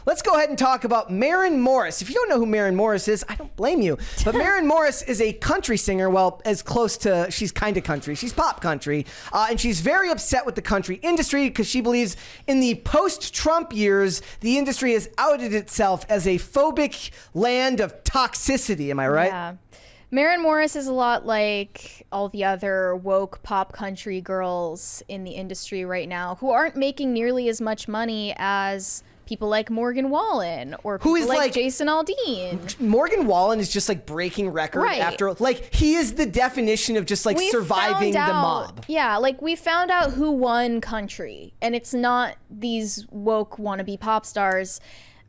let's go ahead and talk about Maren Morris. If you don't know who Maren Morris is, I don't blame you. But Maren Morris is a country singer. Well, as close to, she's kind of country. She's pop country. And she's very upset with the country industry because she believes in the post-Trump years, the industry has outed itself as a phobic land of toxicity. Am I right? Yeah. Maren Morris is a lot like all the other woke pop country girls in the industry right now who aren't making nearly as much money as people like Morgan Wallen or people like Jason Aldean. Morgan Wallen is just like breaking record after, like, he is the definition of just like surviving the mob. Yeah, like we found out who won country, and it's not these woke wannabe pop stars.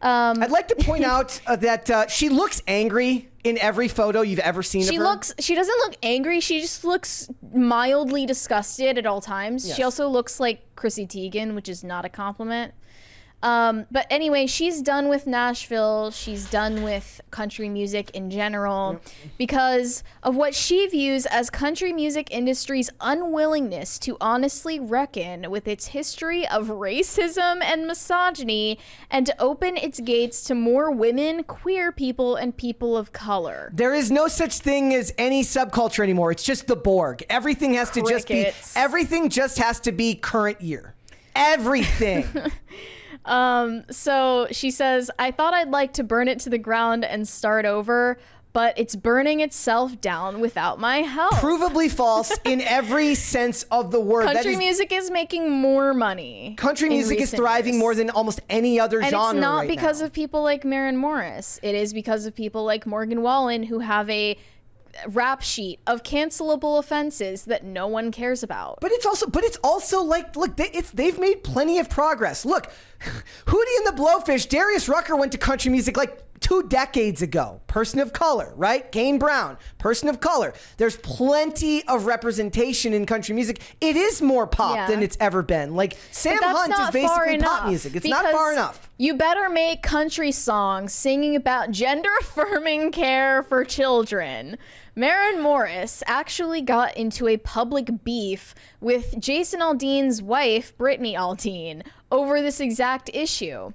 I'd like to point out that she looks angry in every photo you've ever seen of her. She doesn't look angry. She just looks mildly disgusted at all times. Yes. She also looks like Chrissy Teigen, which is not a compliment. But anyway, she's done with Nashville. She's done with country music in general because of what she views as country music industry's unwillingness to honestly reckon with its history of racism and misogyny and to open its gates to more women, queer people, and people of color. There is no such thing as any subculture anymore. It's just the Borg. Everything has to just be, everything just has to be current year. Everything. So she says, I thought I'd like to burn it to the ground and start over, but it's burning itself down without my help. Provably false in every sense of the word. Country music is making more money. Country music is thriving more than almost any other genre right now. And it's not because of people like Maren Morris. It is because of people like Morgan Wallen who have a rap sheet of cancelable offenses that no one cares about. But it's also like, look, they've made plenty of progress. Look, Hootie and the Blowfish, Darius Rucker went to country music like 2 decades ago. Person of color, right? Kane Brown, person of color. There's plenty of representation in country music. It is more pop than it's ever been. Like Sam Hunt is basically pop music. It's not far enough. You better make country songs singing about gender affirming care for children. Maren Morris actually got into a public beef with Jason Aldean's wife, Brittany Aldean, over this exact issue.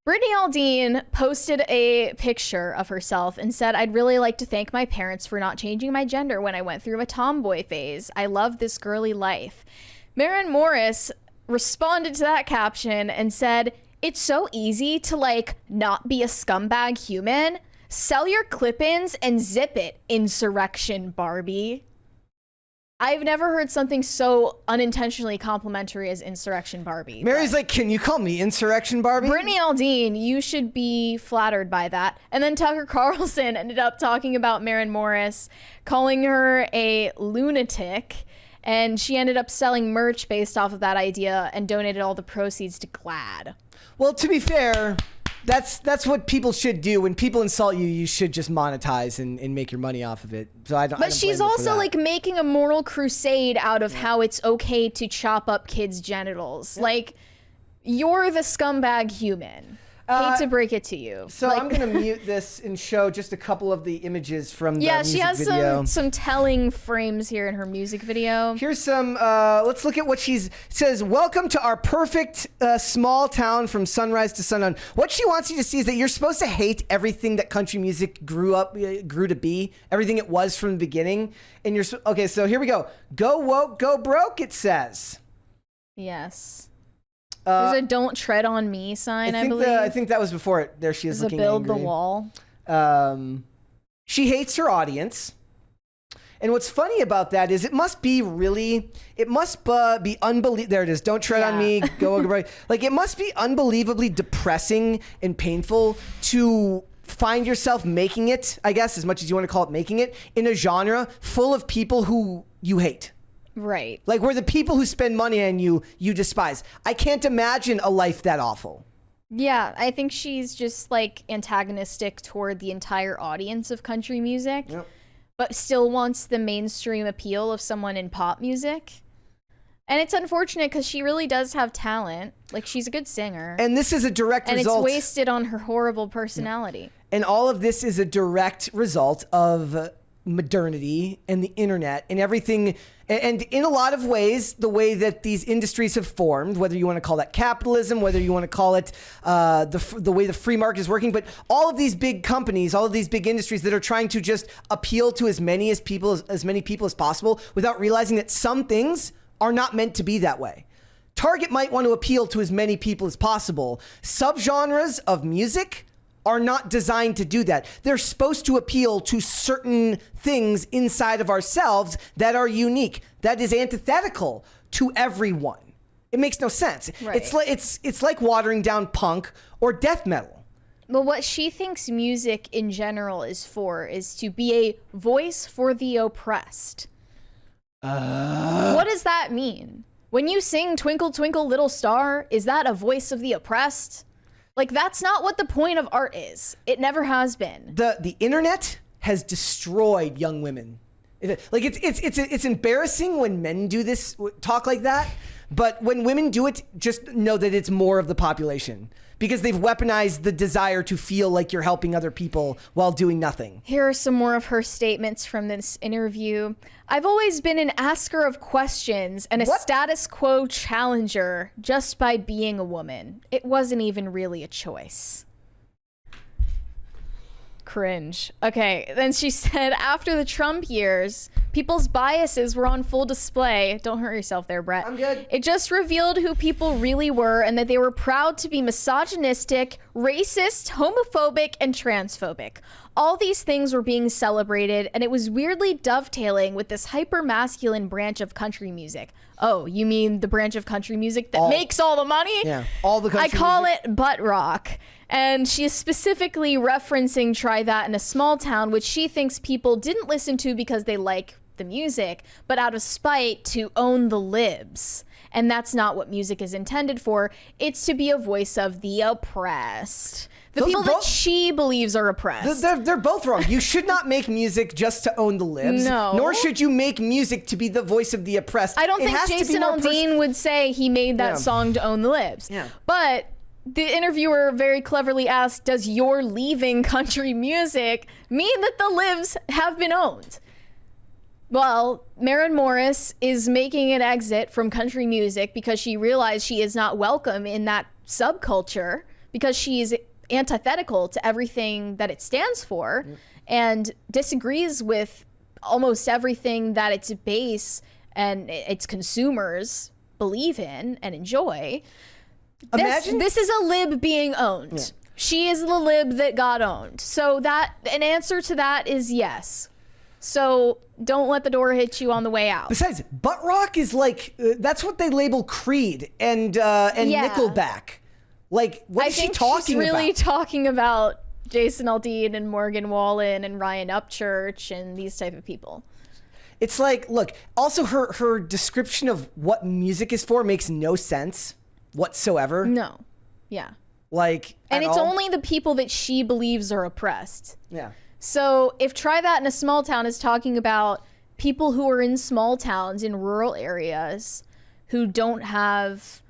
Brittany Aldean posted a picture of herself and said, I'd really like to thank my parents for not changing my gender when I went through a tomboy phase. I love this girly life. Maren Morris responded to that caption and said, it's so easy to like not be a scumbag human. Sell your clip-ins and zip it, Insurrection Barbie. I've never heard something so unintentionally complimentary as Insurrection Barbie. Mary's like, can you call me Insurrection Barbie? Brittany Aldean, you should be flattered by that. And then Tucker Carlson ended up talking about Maren Morris, calling her a lunatic, and she ended up selling merch based off of that idea and donated all the proceeds to GLAAD. Well, to be fair, that's what people should do. When people insult you, you should just monetize and make your money off of it. So I don't. But she's also like making a moral crusade out of how it's okay to chop up kids' genitals. Like, you're the scumbag human. Hate to break it to you. So I'm gonna mute this and show just a couple of the images from the music video. She has some telling frames here in her music video. Here's some. Let's look at what it says. Welcome to our perfect small town from sunrise to sundown. What she wants you to see is that you're supposed to hate everything that country music grew to be, everything it was from the beginning. And okay. So here we go. Go woke, go broke. It says. Yes. There's a "Don't tread on me" sign, I believe. I think that was before it. There she is looking angry. Build the wall. She hates her audience. And what's funny about that is it must be unbelievable. There it is. Don't tread on me. Go. Like, it must be unbelievably depressing and painful to find yourself making it, I guess, as much as you want to call it making it, in a genre full of people who you hate. Right. Like, where the people who spend money on you despise. I can't imagine a life that awful. Yeah, I think she's just like antagonistic toward the entire audience of country music, but still wants the mainstream appeal of someone in pop music. And it's unfortunate because she really does have talent. Like, she's a good singer. And this is a direct result. And it's wasted on her horrible personality. And all of this is a direct result of modernity and the internet and everything. And in a lot of ways, the way that these industries have formed, whether you want to call that capitalism, whether you want to call it the way the free market is working, but all of these big companies, all of these big industries that are trying to just appeal to as many people as possible without realizing that some things are not meant to be that way. Target might want to appeal to as many people as possible. Subgenres of music are not designed to do that. They're supposed to appeal to certain things inside of ourselves that are unique, that is antithetical to everyone. It makes no sense. Right. It's like watering down punk or death metal. But what she thinks music in general is for is to be a voice for the oppressed. What does that mean? When you sing Twinkle Twinkle Little Star, is that a voice of the oppressed? Like, that's not what the point of art is. It never has been. The internet has destroyed young women. It's embarrassing when men do this, talk like that. But when women do it, just know that it's more of the population because they've weaponized the desire to feel like you're helping other people while doing nothing. Here are some more of her statements from this interview. I've always been an asker of questions and a status quo challenger just by being a woman. It wasn't even really a choice. Cringe. Okay, then she said, after the Trump years, people's biases were on full display. Don't hurt yourself there, Brett. I'm good. It just revealed who people really were and that they were proud to be misogynistic, racist, homophobic, and transphobic. All these things were being celebrated, and it was weirdly dovetailing with this hyper-masculine branch of country music. Oh, you mean the branch of country music that makes all the money? Yeah, all the country I call music. it butt rock. And she is specifically referencing Try That in a Small Town, which she thinks people didn't listen to because they like the music, but out of spite to own the libs. And that's not what music is intended for. It's to be a voice of the oppressed. The Those people are that both- she believes are oppressed. They're both wrong. You should not make music just to own the libs. No. Nor should you make music to be the voice of the oppressed. I don't It think has to be Jason more Aldean would say he made that Yeah. song to own the libs. Yeah. But the interviewer very cleverly asked, does your leaving country music mean that the libs have been owned? Well, Maren Morris is making an exit from country music because she realized she is not welcome in that subculture because she's antithetical to everything that it stands for and disagrees with almost everything that its base and its consumers believe in and enjoy. This is a lib being owned. Yeah. She is the lib that got owned. So that an answer to that is yes. So don't let the door hit you on the way out. Besides, butt rock is like that's what they label Creed and Yeah. Nickelback. Like, what I is she think talking she's really about? talking about Jason Aldean and Morgan Wallen and Ryan Upchurch and these type of people. It's like, look, also her description of what music is for makes no sense whatsoever. No. Yeah. Like, And at it's all. only the people that she believes are oppressed. Yeah. So if Try That in a Small Town is talking about people who are in small towns in rural areas who don't have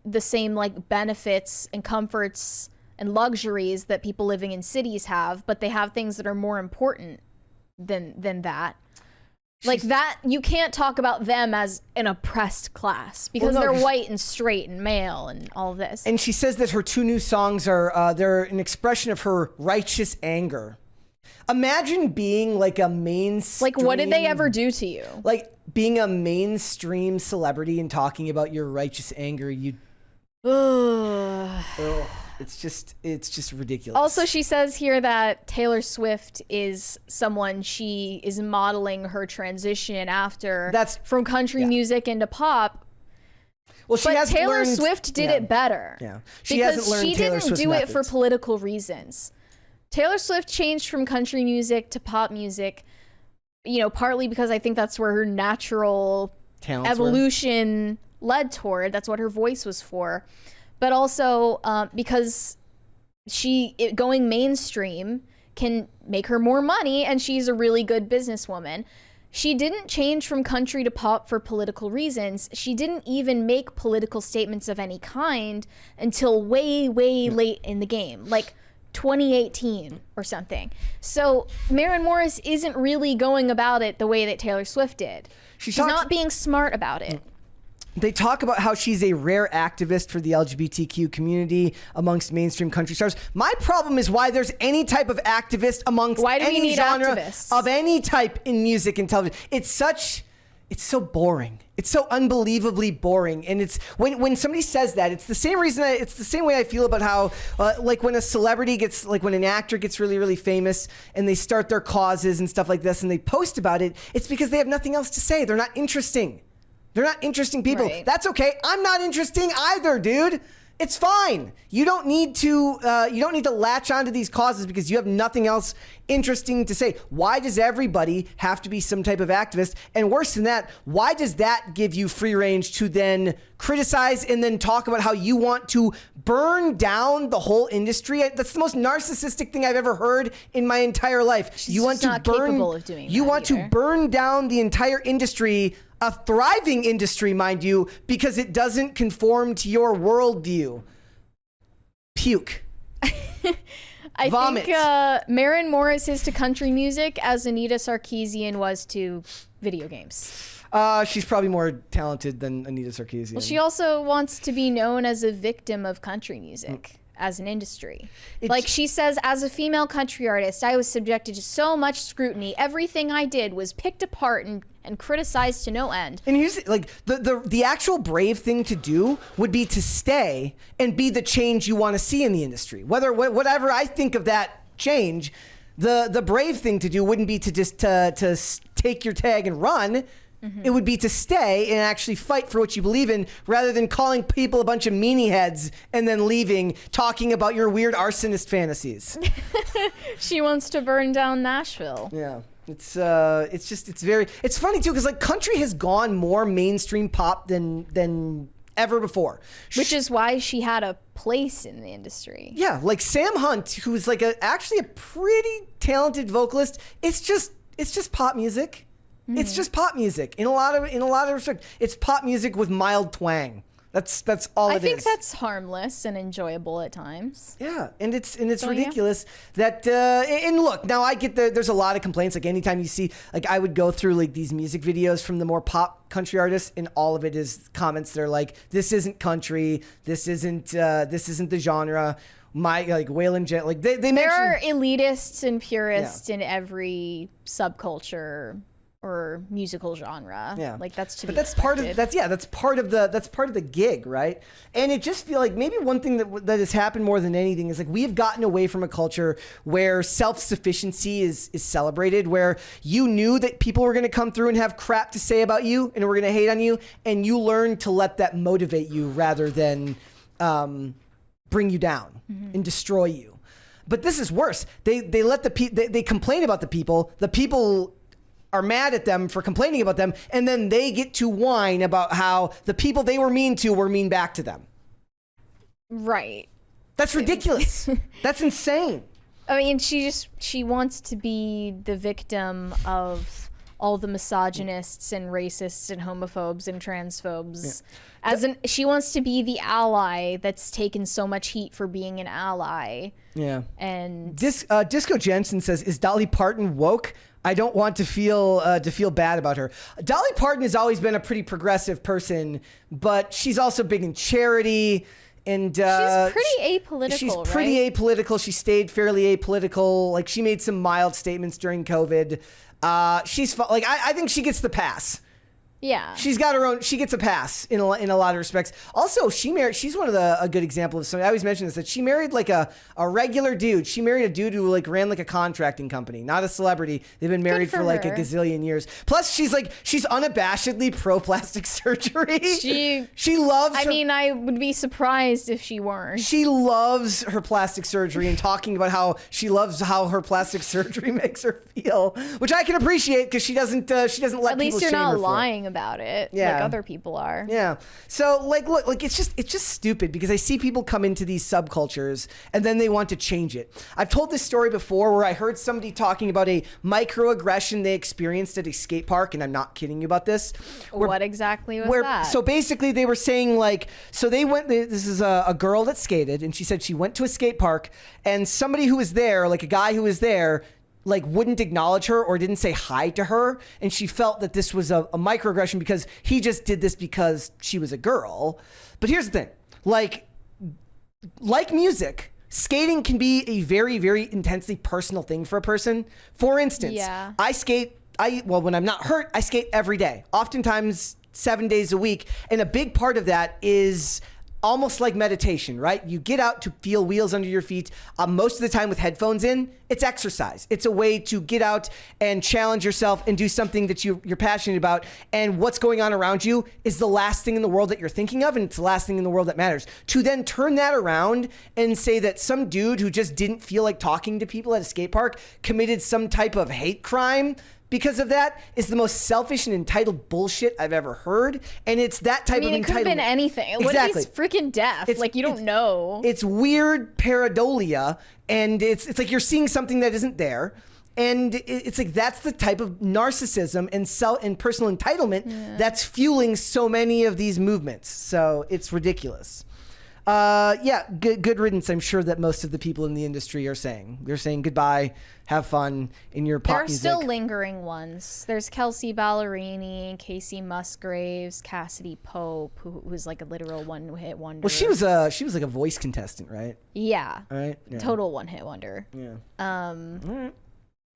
the same like benefits and comforts and luxuries that people living in cities have, but they have things that are more important than that. Like that, you can't talk about them as an oppressed class because Well, no, they're white and straight and male and all of this. And she says that her two new songs are they're an expression of her righteous anger. Imagine being like a mainstream. Like, what did they ever do to you? Like being a mainstream celebrity and talking about your righteous anger. It's just ridiculous. Also, she says here that Taylor Swift is someone she is modeling her transition after from country music into pop. Well, she But hasn't Taylor learned- Swift did yeah. it better. Yeah. She Because hasn't learned she Taylor didn't Swift's do it for methods. political reasons. Taylor Swift changed from country music to pop music, partly because I think that's where her natural Talents were. evolution led toward. That's what her voice was for. But also because going mainstream can make her more money, and she's a really good businesswoman. She didn't change from country to pop for political reasons. She didn't even make political statements of any kind until way, way late in the game. Like 2018 or something. So Maren Morris isn't really going about it the way that Taylor Swift did. She's not being smart about it. They talk about how she's a rare activist for the LGBTQ community amongst mainstream country stars. My problem is why there's any type of activist amongst any genre of any type in music and television. It's so boring. It's so unbelievably boring. And it's when somebody says that, it's the same reason. It's the same way I feel about how like when a celebrity gets, like when an actor gets really, really famous and they start their causes and stuff like this and they post about it, it's because they have nothing else to say. They're not interesting. They're not interesting people. Right. That's okay. I'm not interesting either, dude. It's fine. You don't need to latch onto these causes because you have nothing else interesting to say. Why does everybody have to be some type of activist? And worse than that, why does that give you free range to then criticize and then talk about how you want to burn down the whole industry? That's the most narcissistic thing I've ever heard in my entire life. She's not capable of doing that You want to burn down the entire industry, a thriving industry, mind you, because it doesn't conform to your worldview. Puke. Vomit. think Maren Morris is to country music as Anita Sarkeesian was to video games. She's probably more talented than Anita Sarkeesian. Well, she also wants to be known as a victim of country music as an industry. Like she says, as a female country artist, I was subjected to so much scrutiny. Everything I did was picked apart and criticized to no end. And here's like the actual brave thing to do would be to stay and be the change you want to see in the industry. Whatever I think of that change, the brave thing to do wouldn't be to just to take your tag and run. It would be to stay and actually fight for what you believe in, rather than calling people a bunch of meanie heads and then leaving, talking about your weird arsonist fantasies. She wants to burn down Nashville. Yeah. It's funny too, because like country has gone more mainstream pop than ever before, which is why she had a place in the industry. Yeah, like Sam Hunt, who's like actually a pretty talented vocalist. It's just pop music. It's just pop music in a lot of respect. It's pop music with mild twang. That's all it is. I think that's harmless and enjoyable at times. Yeah, and it's ridiculous that and look, now I get there's a lot of complaints. Like anytime you see, like I would go through like these music videos from the more pop country artists, and all of it is comments that are like, this isn't country, this isn't the genre. My like Wasteland, like they mention there are elitists and purists in every subculture or musical genre. Yeah, like that's to but be that's expected. that's part of the gig, right? And it just feel like maybe one thing that has happened more than anything is like we have gotten away from a culture where self-sufficiency is celebrated, where you knew that people were going to come through and have crap to say about you and were going to hate on you, and you learned to let that motivate you rather than bring you down and destroy you. But this is worse. They let they complain about the people are mad at them for complaining about them, and then they get to whine about how the people they were mean to were mean back to them. Right. That's ridiculous. That's insane. I mean, she wants to be the victim of all the misogynists and racists and homophobes and transphobes. Yeah. She wants to be the ally that's taken so much heat for being an ally. Yeah. And Disco Jensen says, "Is Dolly Parton woke? I don't want to feel bad about her." Dolly Parton has always been a pretty progressive person, but she's also big in charity. And she's pretty apolitical. She's pretty apolitical. She stayed fairly apolitical. Like she made some mild statements during COVID. She's like I think she gets the pass. Yeah, she's got her own. She gets a pass in a lot of respects. Also, she's one of a good example of something. I always mention this, that she married like a regular dude. She married a dude who like ran like a contracting company, not a celebrity. They've been married for like a gazillion years. Plus, she's unabashedly pro plastic surgery. She loves. I mean, I would be surprised if she weren't. She loves her plastic surgery and talking about how she loves how her plastic surgery makes her feel, which I can appreciate because she doesn't let people shame her. At least you're not lying about it Yeah. like other people are. Yeah. So like, look, like it's just stupid because I see people come into these subcultures and then they want to change it. I've told this story before where I heard somebody talking about a microaggression they experienced at a skate park, and I'm not kidding you about this. What exactly was that? So basically they were saying like, so they went, this is a girl that skated, and she said she went to a skate park and somebody who was there, like a guy who was there, like wouldn't acknowledge her or didn't say hi to her, and she felt that this was a microaggression because he just did this because she was a girl. But here's the thing, like music, skating can be a very, very intensely personal thing for a person. For instance, Yeah. I skate, when I'm not hurt, I skate every day, oftentimes 7 days a week, and a big part of that is almost like meditation, right? You get out to feel wheels under your feet. Most of the time with headphones in, it's exercise. It's a way to get out and challenge yourself and do something that you're passionate about. And what's going on around you is the last thing in the world that you're thinking of, and it's the last thing in the world that matters. To then turn that around and say that some dude who just didn't feel like talking to people at a skate park committed some type of hate crime because of that is the most selfish and entitled bullshit I've ever heard. And it's that type of entitlement. It could have been anything. What if he's freaking deaf? Like, you don't know. It's weird pareidolia, and it's like you're seeing something that isn't there. And it's like that's the type of narcissism and personal entitlement that's fueling so many of these movements. So it's ridiculous. Good riddance. I'm sure that most of the people in the industry are saying. They're saying goodbye, have fun in your pop music. There are still lingering ones. There's Kelsey Ballerini, Casey Musgraves, Cassidy Pope, who was like a literal one-hit wonder. Well, she was like a voice contestant, right? Yeah. Right. Yeah. Total one-hit wonder. Yeah. All right.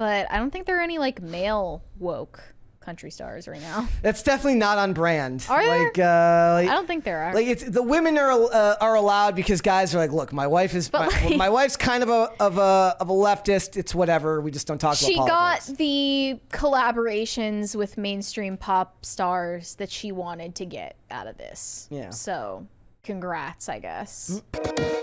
But I don't think there are any like male woke country stars right now. That's definitely not on brand. Are there? Like, I don't think there are. Like it's the women are allowed because guys are like, look, my wife is my wife's kind of a leftist. It's whatever. We just don't talk about politics. She got the collaborations with mainstream pop stars that she wanted to get out of this. Yeah. So, congrats, I guess.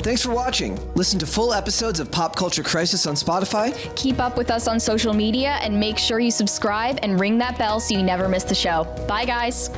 Thanks for watching. Listen to full episodes of Pop Culture Crisis on Spotify. Keep up with us on social media and make sure you subscribe and ring that bell so you never miss the show. Bye, guys.